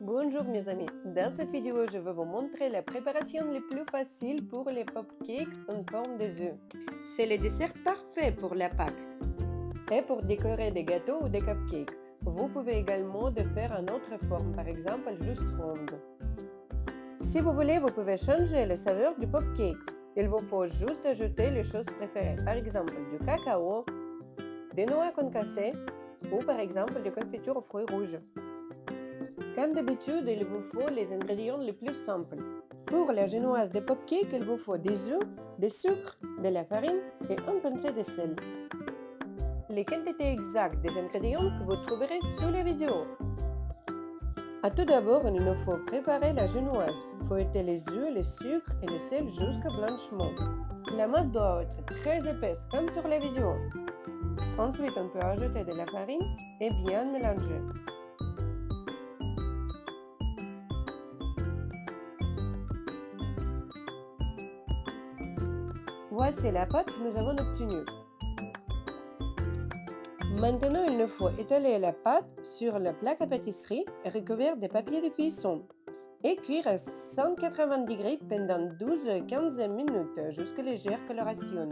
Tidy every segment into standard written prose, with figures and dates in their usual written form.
Bonjour mes amis, dans cette vidéo je vais vous montrer la préparation la plus facile pour les cupcakes en forme de œufs. C'est le dessert parfait pour la Pâques et pour décorer des gâteaux ou des cupcakes. Vous pouvez également de faire une autre forme, par exemple juste ronde. Si vous voulez, vous pouvez changer la saveur du cupcake. Il vous faut juste ajouter les choses préférées, par exemple du cacao, des noix concassées ou par exemple de confiture aux fruits rouges. Comme d'habitude, il vous faut les ingrédients les plus simples. Pour la génoise de cupcake, il vous faut des œufs, du sucre, de la farine et une pincée de sel. Les quantités exactes des ingrédients que vous trouverez sous la vidéo. Tout d'abord, il nous faut préparer la génoise. Fouetter les œufs, le sucre et le sel jusqu'au blanchiment. La masse doit être très épaisse comme sur la vidéo. Ensuite, on peut ajouter de la farine et bien mélanger. Voici la pâte que nous avons obtenue. Maintenant, il nous faut étaler la pâte sur le plaque à pâtisserie recouvert de papier de cuisson et cuire à 180 degrés pendant 12 à 15 minutes jusqu'à légère coloration.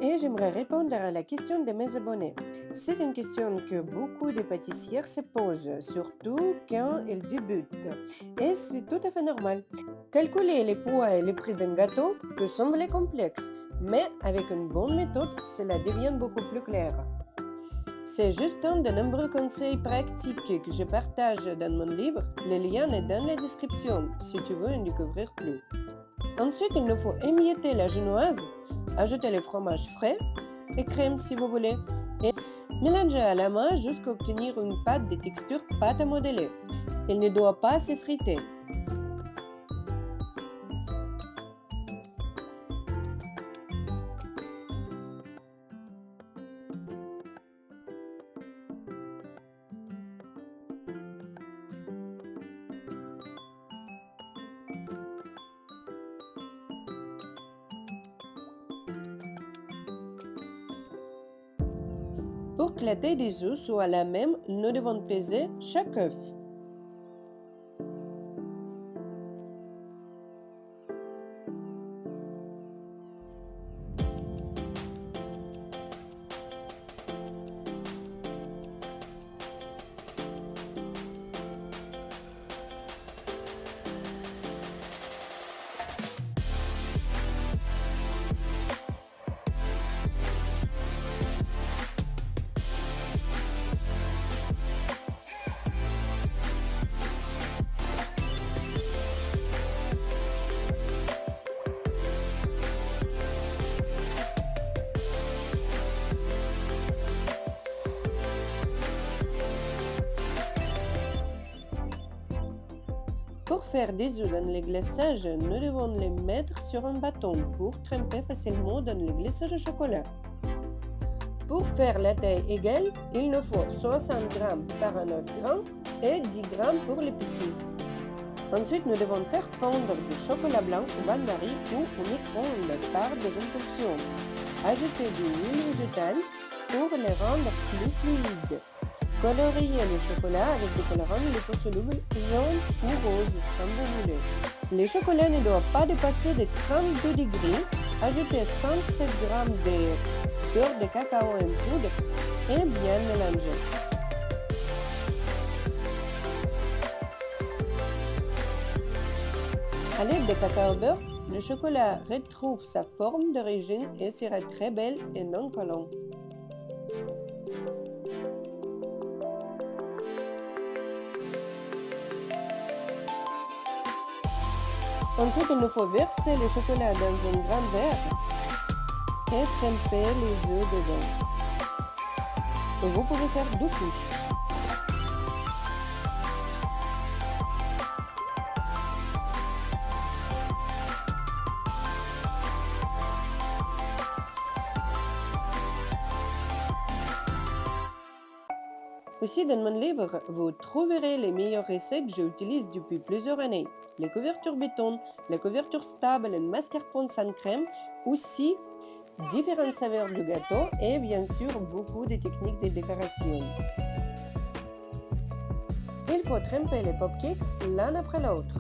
Et j'aimerais répondre à la question de mes abonnés. C'est une question que beaucoup de pâtissières se posent, surtout quand elles débutent. Et c'est tout à fait normal. Calculer les poids et les prix d'un gâteau peut sembler complexe, mais avec une bonne méthode, cela devient beaucoup plus clair. C'est juste un de nombreux conseils pratiques que je partage dans mon livre. Le lien est dans la description si tu veux en découvrir plus. Ensuite, il nous faut émietter la génoise, ajouter le fromage frais et crème si vous voulez, et mélanger à la main jusqu'à obtenir une pâte de texture pâte à modeler. Elle ne doit pas s'effriter. Pour que la taille des œufs soit la même, nous devons peser chaque œuf. Pour faire des œufs dans le glaçage, nous devons les mettre sur un bâton pour tremper facilement dans le glaçage au chocolat. Pour faire la taille égale, il nous faut 60 g par 9 g et 10 g pour les petits. Ensuite, nous devons faire fondre du chocolat blanc au bain-marie ou au micro-ondes par des impulsions. Ajouter de l'huile végétale pour les rendre plus fluides. Colorier le chocolat avec des colorants liposolubles jaune ou rose, comme vous voulez. Le chocolat ne doit pas dépasser de 32 degrés. Ajoutez 5-7 g de beurre de cacao en poudre et bien mélanger. À l'aide de cacao beurre, le chocolat retrouve sa forme d'origine et sera très belle et non collant. Ensuite, il nous faut verser le chocolat dans un grand verre et tremper les œufs dedans. Vous pouvez faire 2 couches. Aussi, dans mon livre, vous trouverez les meilleures recettes que j'utilise depuis plusieurs années. Les couvertures béton, les couvertures stables en mascarpone sans crème, aussi différentes saveurs de gâteau et bien sûr beaucoup de techniques de décoration. Il faut tremper les popcakes l'un après l'autre.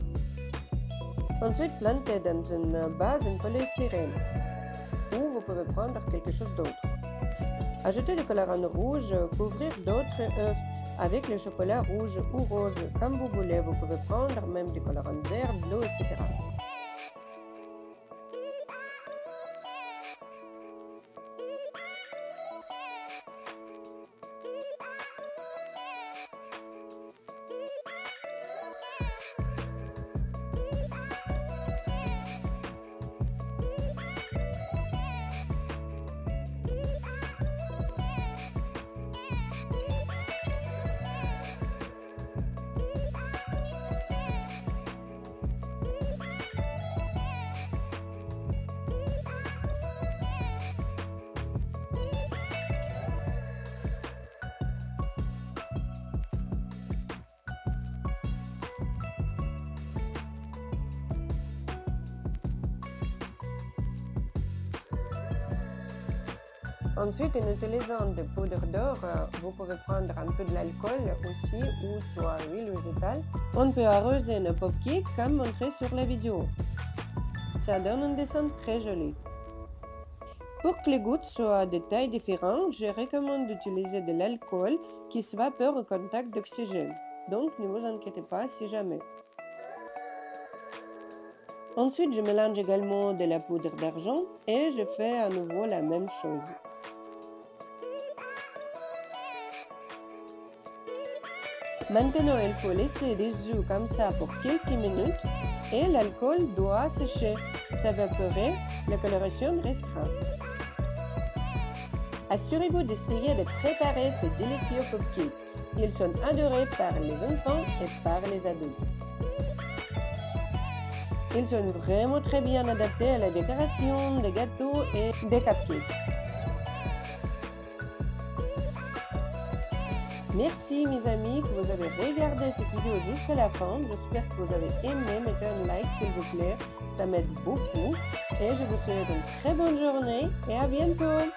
Ensuite, planter dans une base en polystyrène, ou vous pouvez prendre quelque chose d'autre. Ajoutez du colorant rouge, couvrir d'autres œufs avec le chocolat rouge ou rose, comme vous voulez. Vous pouvez prendre même du colorant vert, bleu, etc. Ensuite, en utilisant de poudre d'or, vous pouvez prendre un peu de l'alcool aussi ou soit huile végétale. On peut arroser nos popcakes comme montré sur la vidéo. Ça donne un dessin très joli. Pour que les gouttes soient de tailles différentes, je recommande d'utiliser de l'alcool qui s'évapore au contact d'oxygène. Donc, ne vous inquiétez pas si jamais. Ensuite, je mélange également de la poudre d'argent et je fais à nouveau la même chose. Maintenant, il faut laisser des œufs comme ça pour quelques minutes et l'alcool doit sécher, s'évaporer, la coloration restera. Assurez-vous d'essayer de préparer ces délicieux popcakes. Ils sont adorés par les enfants et par les adultes. Ils sont vraiment très bien adaptés à la décoration des gâteaux et des cupcakes. Merci mes amis que vous avez regardé cette vidéo jusqu'à la fin. J'espère que vous avez aimé. Mettez un like s'il vous plaît, ça m'aide beaucoup. Et je vous souhaite une très bonne journée et à bientôt.